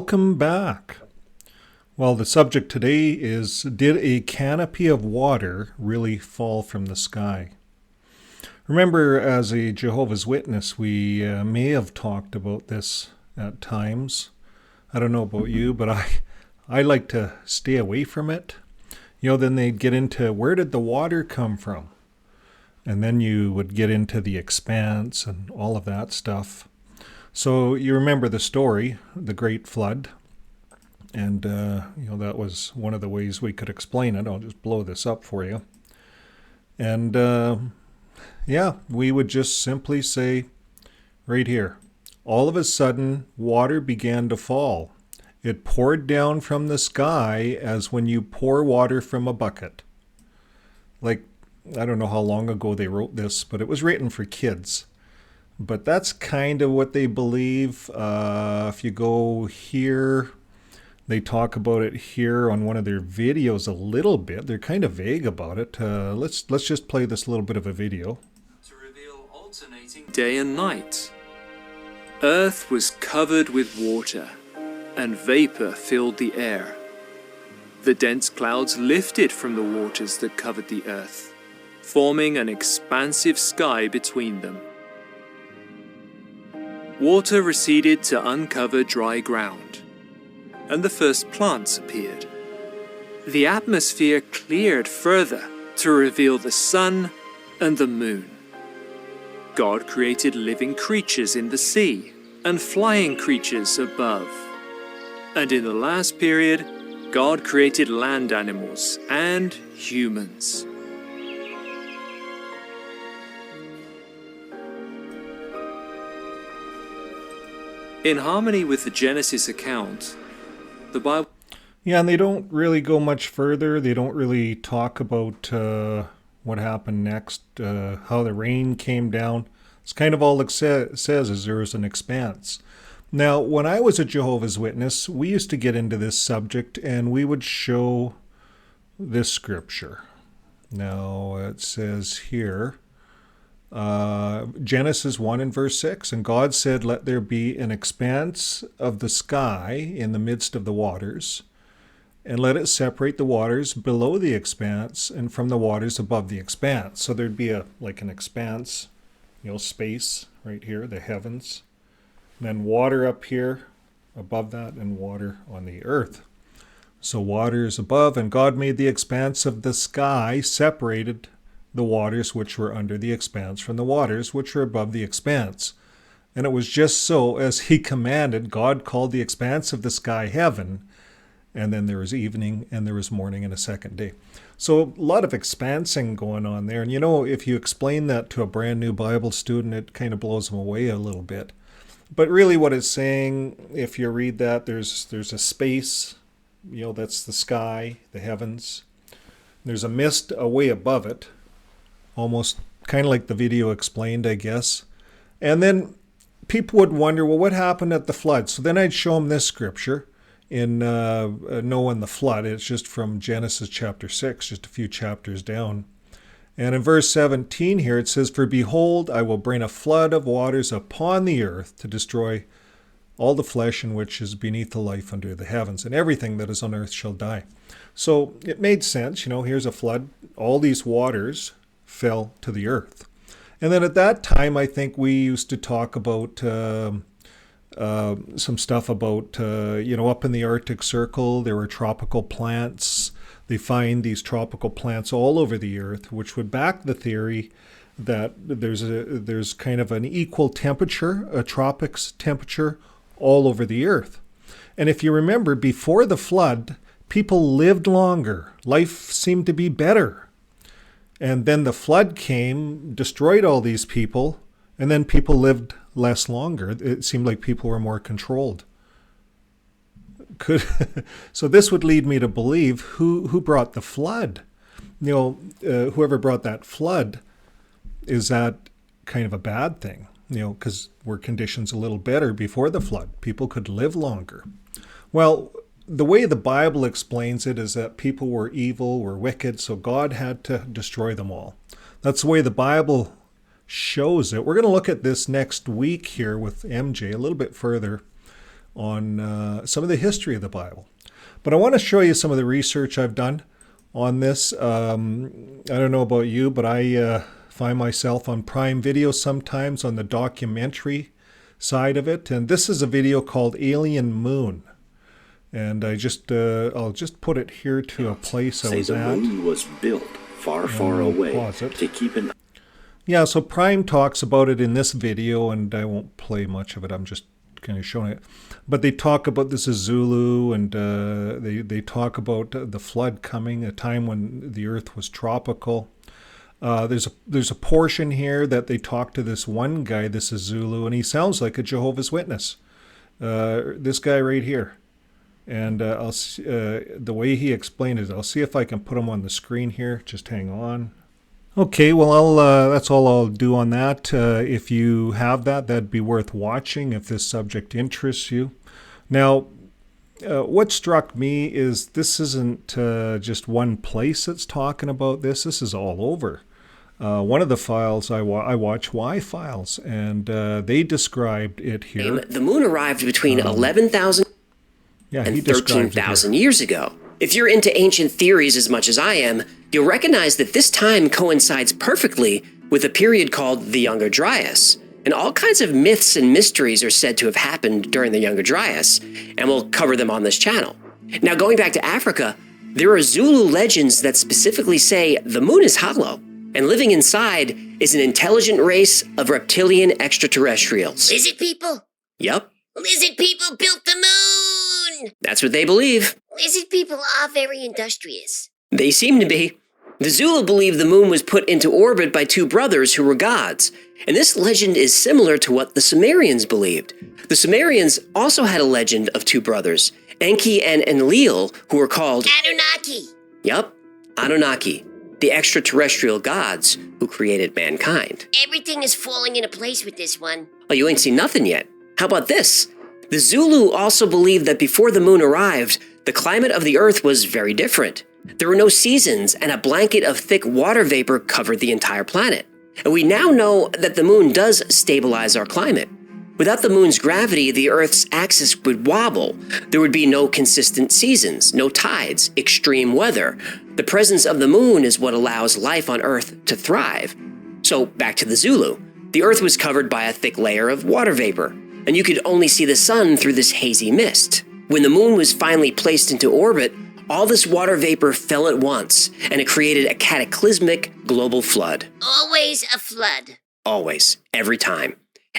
welcome back. Well, the subject today is, did a canopy of water really fall from the sky? Remember, as a Jehovah's Witness, we may have talked about this at times. I don't know about you, but I like to stay away from it. Then they'd get into, where did the water come from? And then you would get into the expanse and all of that stuff. So you remember the story, the Great Flood. And, that was one of the ways we could explain it. I'll just blow this up for you. And, we would just simply say, right here, all of a sudden, water began to fall. It poured down from the sky as when you pour water from a bucket. Like, I don't know how long ago they wrote this, but it was written for kids. But that's kind of what they believe. If you go here, they talk about it here on one of their videos a little bit. They're kind of vague about it. Let's just play this little bit of a video. To reveal alternating day and night. Earth was covered with water, and vapor filled the air. The dense clouds lifted from the waters that covered the earth, forming an expansive sky between them. Water receded to uncover dry ground, and the first plants appeared. The atmosphere cleared further to reveal the sun and the moon. God created living creatures in the sea and flying creatures above. And in the last period, God created land animals and humans. In harmony with the Genesis account, the Bible... Yeah, and they don't really go much further. They don't really talk about what happened next, how the rain came down. It's kind of all it says is there was an expanse. Now, when I was a Jehovah's Witness, we used to get into this subject and we would show this scripture. Now, it says here, Genesis 1 and verse 6, and God said, let there be an expanse of the sky in the midst of the waters, and let it separate the waters below the expanse and from the waters above the expanse. So there'd be an expanse, space right here, the heavens, and then water up here above that, and water on the earth. So water is above, and God made the expanse of the sky, separated the waters which were under the expanse from the waters which were above the expanse. And it was just so as he commanded. God called the expanse of the sky heaven, and then there was evening and there was morning and a second day. So a lot of expansing going on there. And if you explain that to a brand new Bible student, it kind of blows them away a little bit. But really what it's saying, if you read that, there's a space, that's the sky, the heavens. There's a mist away above it, almost kind of like the video explained, I guess. And then people would wonder, well, what happened at the flood? So then I'd show them this scripture in Noah and the flood. It's just from Genesis chapter 6, just a few chapters down. And in verse 17 here, it says, for behold, I will bring a flood of waters upon the earth to destroy all the flesh in which is beneath the life under the heavens, and everything that is on earth shall die. So it made sense, here's a flood. All these waters fell to the earth. And then at that time, I think we used to talk about some stuff about, up in the Arctic Circle, there were tropical plants. They find these tropical plants all over the earth, which would back the theory that there's kind of an equal temperature, a tropics temperature, all over the earth. And if you remember, before the flood, people lived longer. Life seemed to be better. And then the flood came, destroyed all these people, and then people lived less longer. It seemed like people were more controlled. So this would lead me to believe who brought the flood? Whoever brought that flood, is that kind of a bad thing? Because were conditions a little better before the flood? People could live longer. Well, the way the Bible explains it is that people were evil, were wicked, so God had to destroy them all. That's the way the Bible shows it. We're going to look at this next week here with MJ a little bit further. on some of the history of the Bible. But I want to show you some of the research I've done on this. I don't know about you, but I find myself on Prime Video sometimes on the documentary side of it. And this is a video called Alien Moon. And I'll just put it here to a place I was at. The moon was built far, far away to keep an... Yeah, so Prime talks about it in this video, and I won't play much of it. I'm just kind of showing it. But they talk about this is Zulu, and they talk about the flood coming, a time when the earth was tropical. There's a portion here that they talk to this one guy, this is Zulu, and he sounds like a Jehovah's Witness. This guy right here. And the way he explained it, I'll see if I can put him on the screen here. Just hang on. Okay, well, that's all I'll do on that. If you have that, that'd be worth watching if this subject interests you. Now, what struck me is this isn't just one place that's talking about this. This is all over. One of the files I watch Y files, and they described it here. The moon arrived between 11,000 and 13,000 years ago. If you're into ancient theories as much as I am, you'll recognize that this time coincides perfectly with a period called the Younger Dryas. And all kinds of myths and mysteries are said to have happened during the Younger Dryas, and we'll cover them on this channel. Now, going back to Africa, there are Zulu legends that specifically say the moon is hollow, and living inside is an intelligent race of reptilian extraterrestrials. Lizard people? Yup. Lizard people built the moon! That's what they believe. Lizard people are very industrious. They seem to be. The Zulu believe the moon was put into orbit by two brothers who were gods, and this legend is similar to what the Sumerians believed. The Sumerians also had a legend of two brothers, Enki and Enlil, who were called Anunnaki. Yup, Anunnaki, the extraterrestrial gods who created mankind. Everything is falling into place with this one. Oh, you ain't seen nothing yet. How about this? The Zulu also believed that before the moon arrived, the climate of the earth was very different. There were no seasons, and a blanket of thick water vapor covered the entire planet. And we now know that the moon does stabilize our climate. Without the moon's gravity, the Earth's axis would wobble. There would be no consistent seasons, no tides, extreme weather. The presence of the moon is what allows life on Earth to thrive. So, back to the Zulu. The Earth was covered by a thick layer of water vapor, and you could only see the sun through this hazy mist. When the moon was finally placed into orbit, all this water vapor fell at once, and it created a cataclysmic global flood. Always a flood. Always. Every time.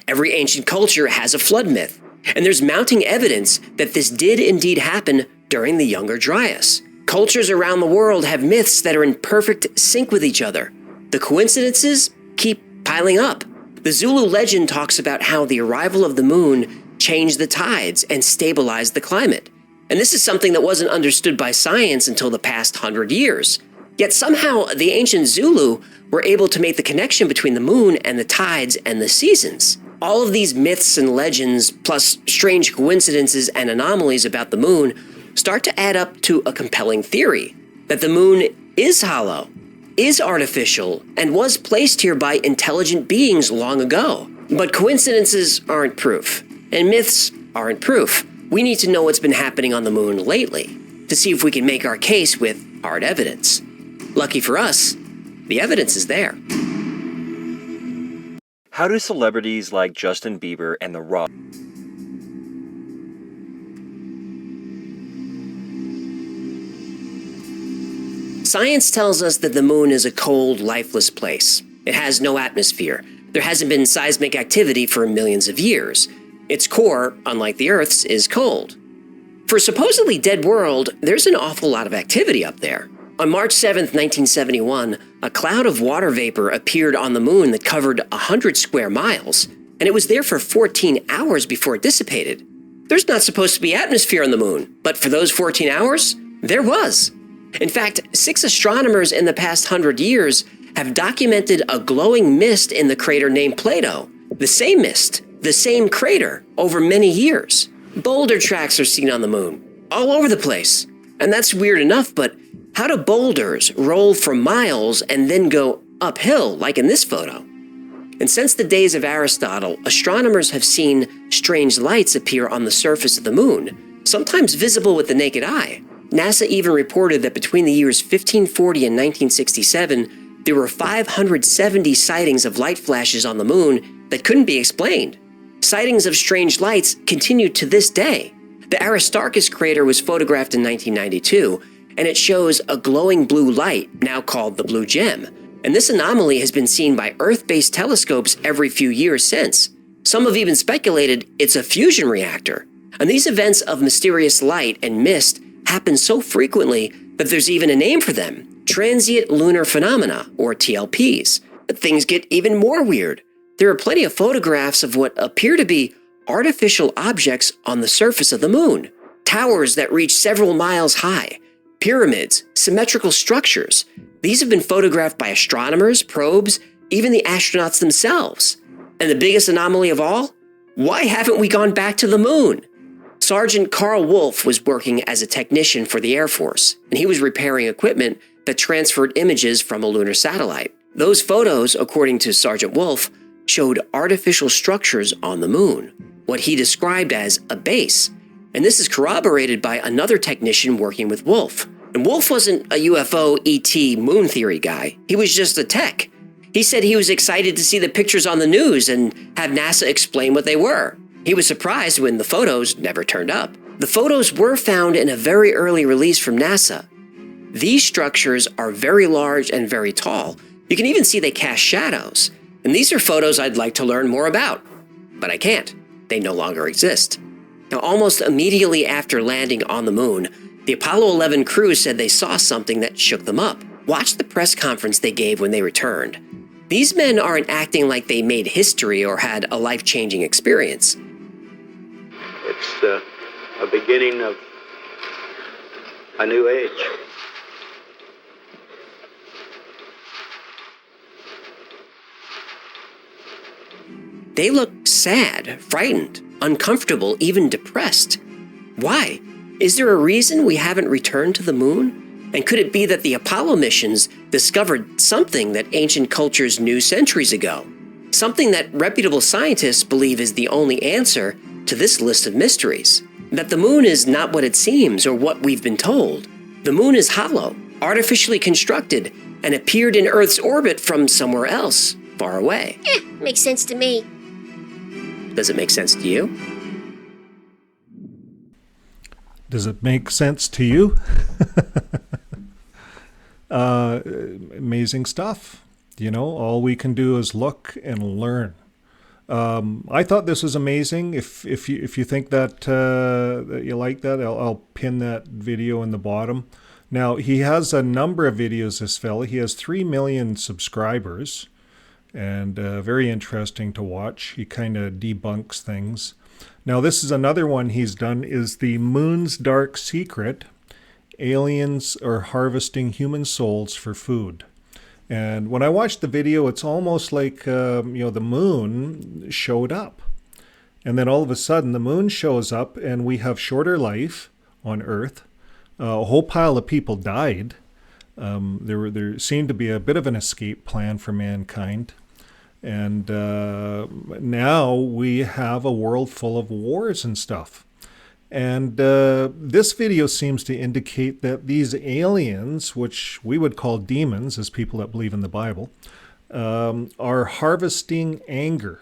Every ancient culture has a flood myth, and there's mounting evidence that this did indeed happen during the Younger Dryas. Cultures around the world have myths that are in perfect sync with each other. The coincidences keep piling up. The Zulu legend talks about how the arrival of the moon changed the tides and stabilized the climate. And this is something that wasn't understood by science until the past 100 years. Yet somehow the ancient Zulu were able to make the connection between the moon and the tides and the seasons. All of these myths and legends, plus strange coincidences and anomalies about the moon, start to add up to a compelling theory that the moon is hollow, is artificial, and was placed here by intelligent beings long ago. But coincidences aren't proof, and myths aren't proof. We need to know what's been happening on the moon lately to see if we can make our case with hard evidence. Lucky for us, the evidence is there. How do celebrities like Justin Bieber and The Rock Science tells us that the moon is a cold, lifeless place. It has no atmosphere. There hasn't been seismic activity for millions of years. Its core, unlike the Earth's, is cold. For a supposedly dead world, there's an awful lot of activity up there. On March 7, 1971, a cloud of water vapor appeared on the moon that covered 100 square miles, and it was there for 14 hours before it dissipated. There's not supposed to be atmosphere on the moon, but for those 14 hours, there was. In fact, 6 astronomers in the past 100 years have documented a glowing mist in the crater named Plato. The same mist, the same crater, over many years. Boulder tracks are seen on the moon, all over the place. And that's weird enough, but how do boulders roll for miles and then go uphill, like in this photo? And since the days of Aristotle, astronomers have seen strange lights appear on the surface of the moon, sometimes visible with the naked eye. NASA even reported that between the years 1540 and 1967, there were 570 sightings of light flashes on the moon that couldn't be explained. Sightings of strange lights continue to this day. The Aristarchus crater was photographed in 1992, and it shows a glowing blue light, now called the Blue Gem. And this anomaly has been seen by Earth-based telescopes every few years since. Some have even speculated it's a fusion reactor. And these events of mysterious light and mist happen so frequently that there's even a name for them: transient lunar phenomena, or TLPs. But things get even more weird. There are plenty of photographs of what appear to be artificial objects on the surface of the moon. Towers that reach several miles high, pyramids, symmetrical structures. These have been photographed by astronomers, probes, even the astronauts themselves. And the biggest anomaly of all? Why haven't we gone back to the moon? Sergeant Carl Wolf was working as a technician for the Air Force, and he was repairing equipment that transferred images from a lunar satellite. Those photos, according to Sergeant Wolf, showed artificial structures on the moon, what he described as a base. And this is corroborated by another technician working with Wolf. And Wolf wasn't a UFO, ET, moon theory guy. He was just a tech. He said he was excited to see the pictures on the news and have NASA explain what they were. He was surprised when the photos never turned up. The photos were found in a very early release from NASA. These structures are very large and very tall. You can even see they cast shadows. And these are photos I'd like to learn more about. But I can't. They no longer exist. Now, almost immediately after landing on the moon, the Apollo 11 crew said they saw something that shook them up. Watch the press conference they gave when they returned. These men aren't acting like they made history or had a life-changing experience. It's a beginning of a new age. They look sad, frightened, uncomfortable, even depressed. Why? Is there a reason we haven't returned to the moon? And could it be that the Apollo missions discovered something that ancient cultures knew centuries ago? Something that reputable scientists believe is the only answer to this list of mysteries. That the moon is not what it seems or what we've been told. The moon is hollow, artificially constructed, and appeared in Earth's orbit from somewhere else, far away. Makes sense to me. Does it make sense to you? Does it make sense to you? Amazing stuff. You know, all we can do is look and learn. I thought this was amazing. If you think that you like that, I'll pin that video in the bottom. Now, he has a number of videos, this fella. He has 3 million subscribers, and very interesting to watch. He kind of debunks things. Now, this is another one he's done, is the Moon's Dark Secret. Aliens are harvesting human souls for food. And when I watched the video, it's almost like, the moon showed up. And then all of a sudden, the moon shows up and we have shorter life on Earth. A whole pile of people died. There seemed to be a bit of an escape plan for mankind. And now we have a world full of wars and stuff. And this video seems to indicate that these aliens, which we would call demons as people that believe in the Bible, are harvesting anger.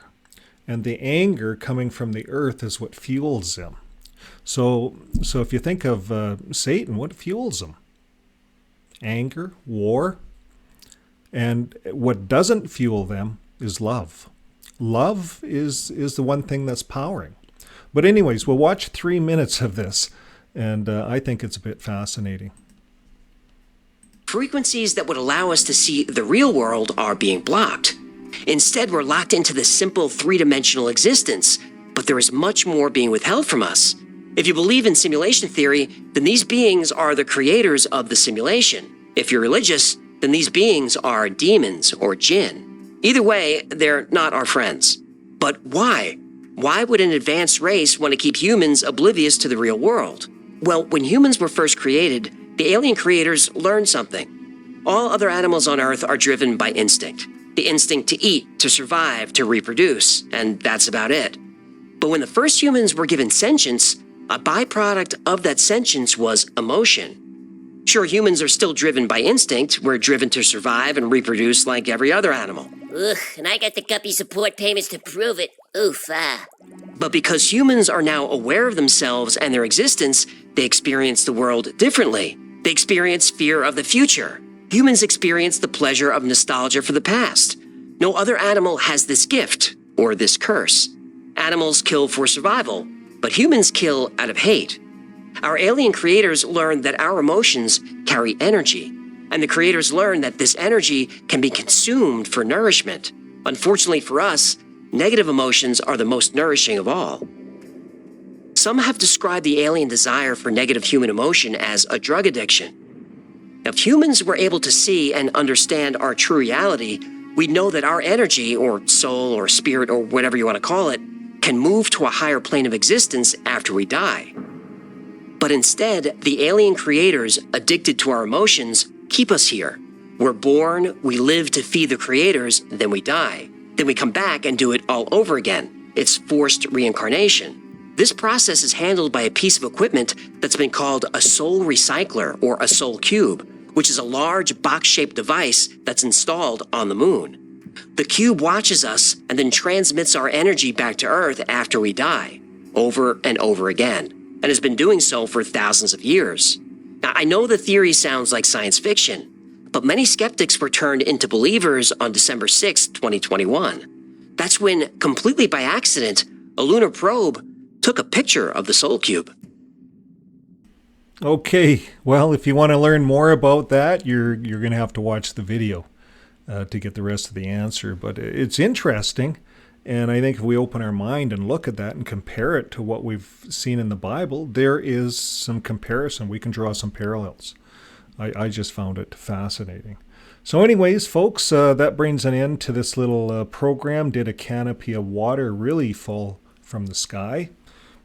And the anger coming from the earth is what fuels them. So if you think of Satan, what fuels him? Anger, war. And what doesn't fuel them is love. Love is the one thing that's powering. But anyways, we'll watch 3 minutes of this, and I think it's a bit fascinating. Frequencies that would allow us to see the real world are being blocked. Instead, we're locked into this simple three-dimensional existence, but there is much more being withheld from us. If you believe in simulation theory, then these beings are the creators of the simulation. If you're religious, then these beings are demons or jinn. Either way, they're not our friends. But why? Why would an advanced race want to keep humans oblivious to the real world? Well, when humans were first created, the alien creators learned something. All other animals on Earth are driven by instinct. the instinct to eat, to survive, to reproduce, and that's about it. But when the first humans were given sentience, a byproduct of that sentience was emotion. Sure, humans are still driven by instinct. We're driven to survive and reproduce like every other animal. Ugh, and I got the guppy support payments to prove it. Oof, But because humans are now aware of themselves and their existence, they experience the world differently. They experience fear of the future. Humans experience the pleasure of nostalgia for the past. No other animal has this gift, or this curse. Animals kill for survival, but humans kill out of hate. Our alien creators learned that our emotions carry energy, and the creators learned that this energy can be consumed for nourishment. Unfortunately for us, negative emotions are the most nourishing of all. Some have described the alien desire for negative human emotion as a drug addiction. Now, if humans were able to see and understand our true reality, we'd know that our energy, or soul, or spirit, or whatever you want to call it, can move to a higher plane of existence after we die. But instead, the alien creators, addicted to our emotions, keep us here. We're born, we live to feed the creators, then we die. Then we come back and do it all over again. It's forced reincarnation. This process is handled by a piece of equipment that's been called a soul recycler, or a soul cube, which is a large box-shaped device that's installed on the moon. The cube watches us and then transmits our energy back to Earth after we die, over and over again, and has been doing so for thousands of years. Now, I know the theory sounds like science fiction, but many skeptics were turned into believers on December 6, 2021. That's when, completely by accident, a lunar probe took a picture of the Soul Cube. Okay, well, if you want to learn more about that, you're going to have to watch the video to get the rest of the answer. But it's interesting, and I think if we open our mind and look at that and compare it to what we've seen in the Bible, there is some comparison. We can draw some parallels. I just found it fascinating. So anyways, folks, that brings an end to this little program. Did a canopy of water really fall from the sky?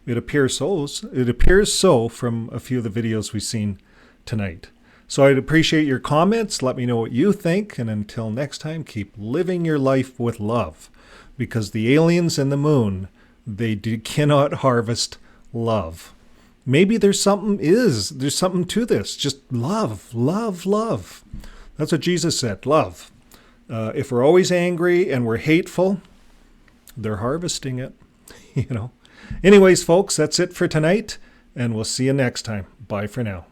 It appears so from a few of the videos we've seen tonight. So I'd appreciate your comments. Let me know what you think. And until next time, keep living your life with love. Because the aliens and the moon, they cannot harvest love. Maybe there's something to this. Just love, love, love. That's what Jesus said, love. If we're always angry and we're hateful, they're harvesting it, you know. Anyways, folks, that's it for tonight, and we'll see you next time. Bye for now.